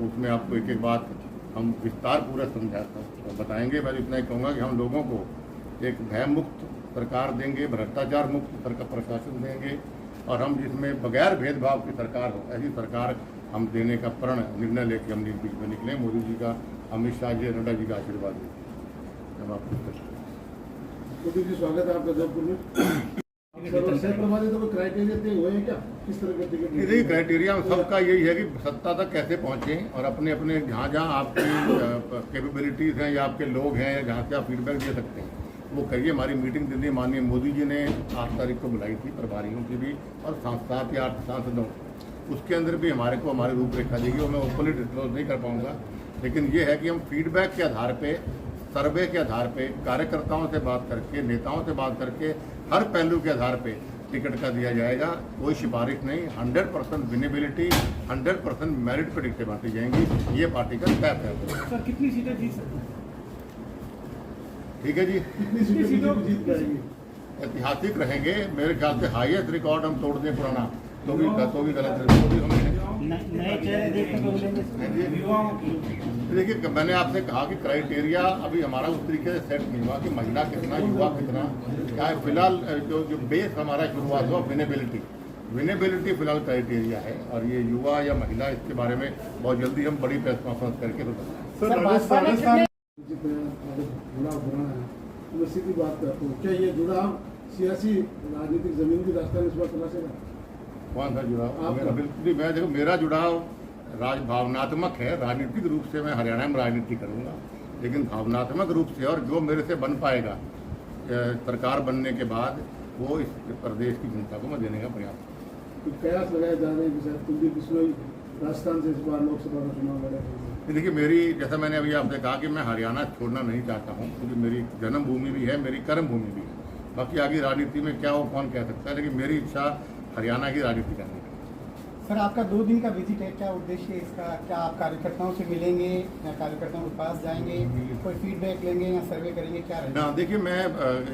उसमें आपको एक एक बात हम विस्तार पूरा समझाता बताएंगे। मैं इतना ही कहूँगा कि हम लोगों को एक भय मुक्त सरकार देंगे, भ्रष्टाचार मुक्त प्रशासन देंगे और हम जिसमें बगैर भेदभाव की सरकार हो ऐसी सरकार हम देने का प्रण निर्णय लेके हम बीच में निकले। मोदी जी का, अमित शाह जी, नड्डा जी का आशीर्वाद हम आपको मोदी जी स्वागत है आपका जयपुर में। तो क्राइटेरिया तय हुए हैं क्या, किस तरह के टिकट? देखिए क्राइटेरिया सबका यही है कि सत्ता तक कैसे पहुँचें और अपने अपने जहाँ जहाँ आपकी कैपेबिलिटीज़ हैं या आपके लोग हैं या जहाँ से आप फीडबैक दे सकते हैं वो करिए। हमारी मीटिंग दिन माननीय मोदी जी ने 8 तारीख को बुलाई थी, प्रभारियों की भी और 7 या 8 सांसदों, उसके अंदर भी हमारे को हमारी रूपरेखा देगी वो मैं ओपनली डिस्क्लोज नहीं कर पाऊँगा। लेकिन ये है कि हम फीडबैक के आधार पर, सर्वे के आधार पे, कार्यकर्ताओं से बात करके, नेताओं से बात करके, हर पहलू के आधार पे टिकट का दिया जाएगा। कोई सिफारिश नहीं, 100% विनेबिलिटी, 100% मेरिट पर टिकटें बांटी जाएंगी। ये पार्टी का तय है। सर कितनी सीटें जीत सकते हैं? ठीक है जी, कितनी सीटें जीत जाएंगी? ऐतिहासिक रहेंगे मेरे ख्याल से। हाईएस्ट रिकॉर्ड हम तोड़ दें पुराना तो भी गलत है। नए चेहरे देखने को मिलेंगे युवाओं की। देखिए मैंने आपसे कहा कि क्राइटेरिया अभी हमारा उस तरीके से सेट नहीं हुआ कि महिला कितना, युवा कितना, क्या है। फिलहाल जो बेस हमारा शुरुआत हुआ विनेबिलिटी फिलहाल क्राइटेरिया है और ये युवा या महिला इसके बारे में बहुत जल्दी हम बड़ी प्रेस कॉन्फ्रेंस करके सीधी बात करता हूँ, क्या ये जुड़ाव सियासी राजनीतिक जमीन की राजस्थान इस बार तलाशेगा? कौन सा जुड़ाव? बिल्कुल मैं देखो मेरा जुड़ाव भावनात्मक है। राजनीतिक रूप से मैं हरियाणा में राजनीति करूंगा, लेकिन भावनात्मक रूप से और जो मेरे से बन पाएगा सरकार बनने के बाद वो इस प्रदेश की जनता को मैं देने का प्रयास। कुछ कयास लगाए जा रहे हैं कि कुलदीप बिश्नोई राजस्थान से इस बार लोकसभा का चुनाव लड़ेंगे? देखिए मेरी, जैसा मैंने अभी आपसे कहा कि मैं हरियाणा छोड़ना नहीं चाहता हूँ क्योंकि मेरी जन्मभूमि भी है, मेरी कर्म भूमि भी है। बाकी आगे राजनीति में क्या हो कौन कह सकता है, लेकिन मेरी इच्छा हरियाणा की राजनीति करने की। सर आपका 2 दिन का विजिट है, क्या उद्देश्य है इसका? क्या आप कार्यकर्ताओं से मिलेंगे या कार्यकर्ताओं के पास जाएंगे, कोई फीडबैक लेंगे या सर्वे करेंगे, क्या रहेगा? ना देखिए मैं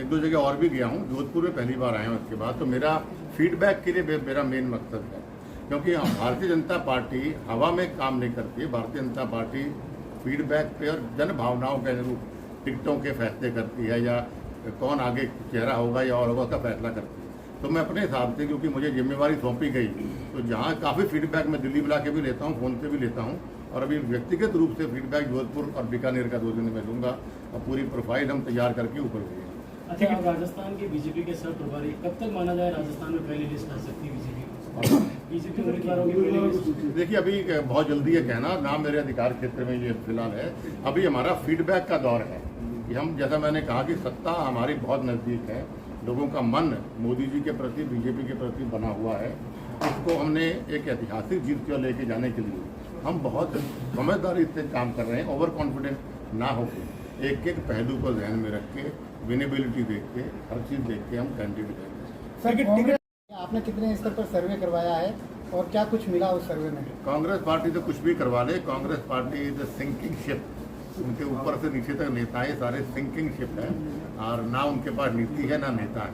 1-2 जगह और भी गया हूँ, जोधपुर में पहली बार आया हूँ। इसके बाद तो मेरा फीडबैक के लिए मेरा मेन मकसद है, क्योंकि भारतीय जनता पार्टी हवा में काम नहीं करती है। भारतीय जनता पार्टी फीडबैक पे और जन भावनाओं के अनुरूप टिकटों के फैसले करती है या कौन आगे चेहरा होगा या और होगा उसका फैसला करती है। तो मैं अपने हिसाब से, क्योंकि मुझे जिम्मेवारी सौंपी गई, तो जहाँ काफ़ी फीडबैक मैं दिल्ली बुला के भी लेता हूँ, फ़ोन से भी लेता हूँ और अभी व्यक्तिगत रूप से फीडबैक जोधपुर और बीकानेर का 2 दिन में लूँगा और पूरी प्रोफाइल हम तैयार करके ऊपर गए। अच्छा, आप राजस्थान के बीजेपी के सर प्रभारी, कब तक माना जाए राजस्थान में पहली लिस्ट आ सकती है बीजेपी उम्मीदवारों की पहली लिस्ट? देखिए अभी बहुत जल्दी है कहना, ना मेरे अधिकार क्षेत्र में ये फिलहाल है। अभी हमारा फीडबैक का दौर है कि हम, जैसा मैंने कहा कि सत्ता हमारी बहुत नज़दीक है, लोगों का मन मोदी जी के प्रति, बीजेपी के प्रति बना हुआ है। इसको हमने एक ऐतिहासिक जीत को लेके जाने के लिए हम बहुत समझदारी से काम कर रहे हैं। ओवर कॉन्फिडेंट ना होकर एक एक पहलू को ध्यान में रख के, विनेबिलिटी देख के, हर चीज़ देख के हम कैंडिडेट करेंगे। सर आपने कितने स्तर पर सर्वे करवाया है और क्या कुछ मिला उस सर्वे में? कांग्रेस पार्टी तो कुछ भी करवा ले, Congress party is sinking ship. उनके ऊपर से नीचे तक नेताएं सारे सिंकिंग शिप है और ना उनके पास नीति है ना नेता है।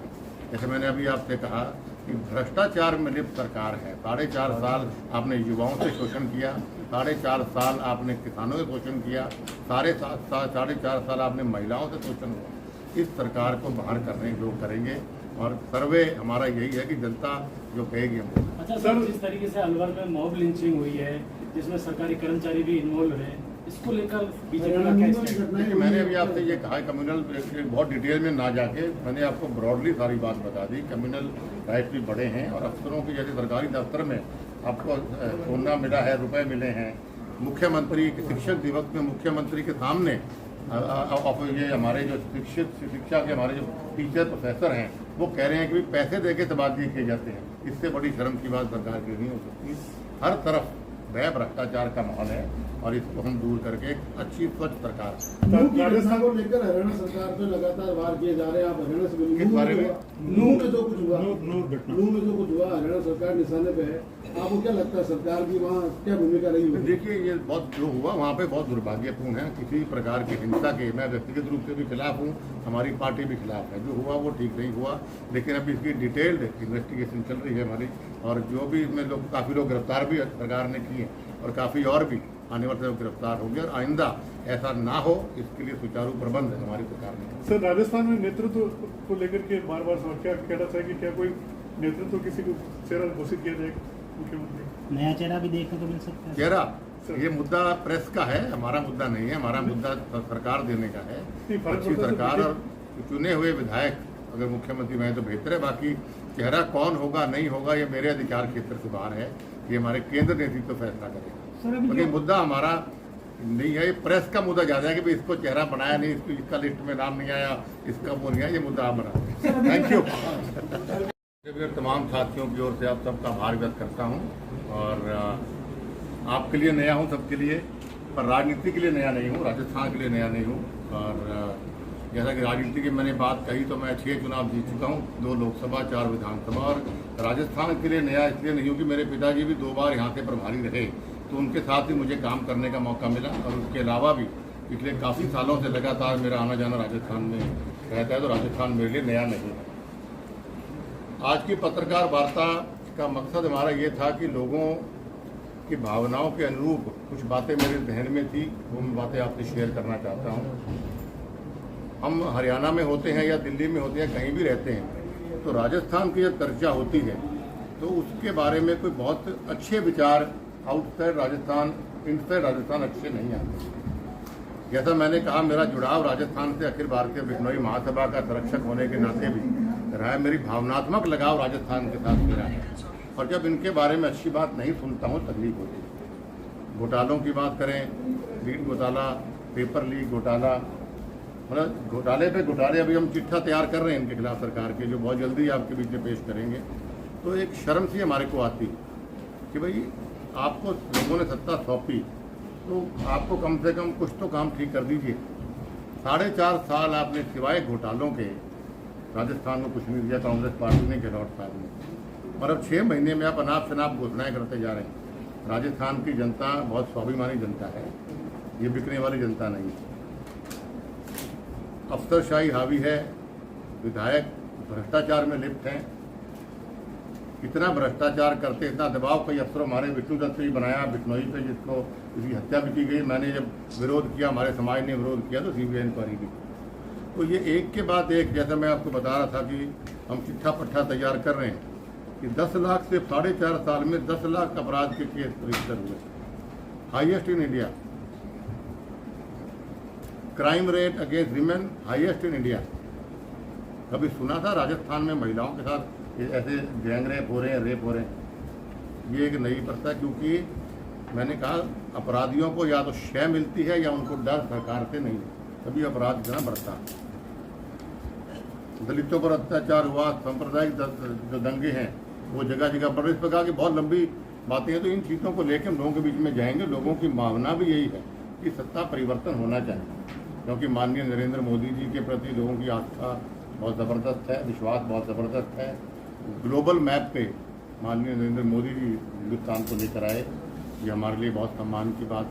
जैसे मैंने अभी आपसे कहा कि भ्रष्टाचार में लिप्त सरकार है। 4.5 साल आपने युवाओं से शोषण किया, 4.5 साल आपने किसानों से शोषण किया, 4.5 साल आपने महिलाओं से शोषण हुआ। इस सरकार को बाहर करने लोग करेंगे और सर्वे हमारा यही है कि जनता जो कहेगी हम। अच्छा सर, जिस तरीके से अलवर में मॉब लिंचिंग हुई है जिसमें सरकारी कर्मचारी भी इन्वॉल्व हैं, इसको लेकर बीजेपी का क्या स्टैंड? देखिए, मैंने अभी आपसे ये कहा कम्युनल बहुत डिटेल में ना जाके मैंने आपको ब्रॉडली सारी बात बता दी। कम्युनल राइट्स भी बड़े हैं और अफसरों की जैसे सरकारी दफ्तर में आपको सोना मिला है, रुपए मिले हैं। मुख्यमंत्री के शिक्षक दिवस में मुख्यमंत्री के सामने ये हमारे जो शिक्षा के हमारे जो टीचर प्रोफेसर हैं वो कह रहे हैं कि पैसे दे के तबादले किए जाते हैं। इससे बड़ी शर्म की बात सरकार की नहीं हो सकती। हर तरफ भय भ्रष्टाचार का माहौल है और इसको हम दूर करके एक अच्छी स्वच्छ सरकार नूह की घटना को लेकर हरियाणा सरकार पे लगातार वार किए जा रहे हैं। आप हरियाणा से किस बारे में? नूह में जो कुछ हुआ हरियाणा सरकार निशाने पे है। आपको क्या लगता है सरकार की वहाँ क्या भूमिका रही होगी? देखिए, ये बहुत जो हुआ वहाँ पे बहुत दुर्भाग्यपूर्ण है। किसी प्रकार की हिंसा के मैं व्यक्तिगत रूप से भी खिलाफ हूँ, हमारी पार्टी भी खिलाफ है। जो हुआ वो ठीक नहीं हुआ, लेकिन अभी इसकी डिटेल्ड इन्वेस्टिगेशन चल रही है हमारी। और जो भी इसमें लोग काफ़ी लोग गिरफ्तार भी सरकार ने किए और काफ़ी और भी आने वाले गिरफ्तार हो गए। और आइंदा ऐसा ना हो इसके लिए सुचारू प्रबंध हमारी सरकार ने। सर, राजस्थान में नेतृत्व को लेकर के बार बार क्या कहना चाहिए कि क्या कोई नेतृत्व किसी को चेहरा घोषित किया जाए मुख्यमंत्री? नया चेहरा भी देखने को मिल सकता है। चेहरा ये मुद्दा प्रेस का है, हमारा मुद्दा नहीं है। हमारा मुद्दा सरकार देने का है। अच्छी सरकार और चुने हुए विधायक अगर मुख्यमंत्री बने तो बेहतर है। बाकी चेहरा कौन होगा नहीं होगा ये मेरे अधिकार क्षेत्र से बाहर है। ये हमारे केंद्र नेतृत्व फैसला करेगा। बाकी मुद्दा हमारा नहीं है। ये प्रेस का मुद्दा ज्यादा है कि भाई इसको चेहरा बनाया नहीं, इसका लिस्ट में नाम नहीं आया, इसका वो नहीं आया। ये मुद्दा हमारा। Thank you. तमाम साथियों की ओर से आप सबका आभार व्यक्त करता हूँ। और आपके लिए नया हूँ, सबके लिए, पर राजनीति के लिए नया नहीं हूँ, राजस्थान के लिए नया नहीं हूँ। और जैसा कि राजनीति की मैंने बात कही तो मैं 6 चुनाव जीत चुका हूँ, 2 लोकसभा 4 विधानसभा। और राजस्थान के लिए नया इसलिए नहीं हूँ कि मेरे पिताजी भी 2 बार यहाँ से प्रभारी रहे, तो उनके साथ ही मुझे काम करने का मौका मिला। और उसके अलावा भी पिछले काफ़ी सालों से लगातार मेरा आना जाना राजस्थान में रहता है, तो राजस्थान मेरे लिए नया नहीं है। आज की पत्रकार वार्ता का मकसद हमारा ये था कि लोगों की भावनाओं के अनुरूप कुछ बातें मेरे जहन में थी, वो मैं बातें आपसे शेयर करना चाहता हूँ। हम हरियाणा में होते हैं या दिल्ली में होते हैं, कहीं भी रहते हैं, तो राजस्थान की जब चर्चा होती है तो उसके बारे में कोई बहुत अच्छे विचार आउटसाइड राजस्थान इनसाइड राजस्थान अच्छे नहीं आते। जैसा मैंने कहा, मेरा जुड़ाव राजस्थान से अखिल भारतीय बिश्नोई महासभा का संरक्षक होने के नाते भी रहा है। मेरी भावनात्मक लगाव राजस्थान के साथ मेरा है। और जब इनके बारे में अच्छी बात नहीं सुनता हूँ तकलीफ होती है। घोटालों की बात करें, लीड घोटाला, पेपर लीक घोटाला, मतलब घोटाले पे घोटाले। अभी हम चिट्ठा तैयार कर रहे हैं इनके खिलाफ सरकार के, जो बहुत जल्दी आपके बीच में पेश करेंगे। तो एक शर्म सी हमारे को आती कि भाई आपको लोगों ने सत्ता सौंपी तो आपको कम से कम कुछ तो काम ठीक कर दीजिए। 4.5 साल आपने सिवाय घोटालों के राजस्थान में कुछ नहीं दिया कांग्रेस पार्टी ने, गहलोत साहब ने। और अब 6 महीने में आप अनाप शनाप घोषणाएं करते जा रहे हैं। राजस्थान की जनता बहुत स्वाभिमानी जनता है, ये बिकने वाली जनता नहीं है। अफसरशाही हावी है, विधायक भ्रष्टाचार में लिप्त हैं। इतना भ्रष्टाचार करते, इतना दबाव कई अफसरों, हमारे विष्णु दत्त भी बनाया बिश्नोई पे, जिसको इसकी हत्या भी की गई। मैंने जब विरोध किया, हमारे समाज ने विरोध किया, तो सीबीआई इंक्वायरी की। तो ये एक के बाद एक, जैसा मैं आपको बता रहा था कि हम चिट्ठा पट्टा तैयार कर रहे हैं कि 10 लाख से 4.5 साल में 10 लाख अपराध के केस रजिस्टर हुए, highest in India. Crime rate against women highest in India. कभी सुना था राजस्थान में महिलाओं के साथ ऐसे गैंग रेप हो रहे हैं, रेप हो रहे हैं? ये एक नई प्रथा, क्योंकि मैंने कहा अपराधियों को या तो शय मिलती है या उनको डर सरकार से नहीं, तभी अपराध इतना बढ़ता है। दलितों पर अत्याचार हुआ, सांप्रदायिक जो दंगे हैं वो जगह जगह पर। इस प्रकार की बहुत लंबी बातें हैं, तो इन चीज़ों को लेकर हम लोगों के बीच में जाएंगे। लोगों की भावना भी यही है कि सत्ता परिवर्तन होना चाहिए, क्योंकि माननीय नरेंद्र मोदी जी के प्रति लोगों की आस्था बहुत ज़बरदस्त है, विश्वास बहुत ज़बरदस्त है। ग्लोबल मैप पे माननीय नरेंद्र मोदी जी हिंदुस्तान को लेकर आए, ये हमारे लिए बहुत सम्मान की बात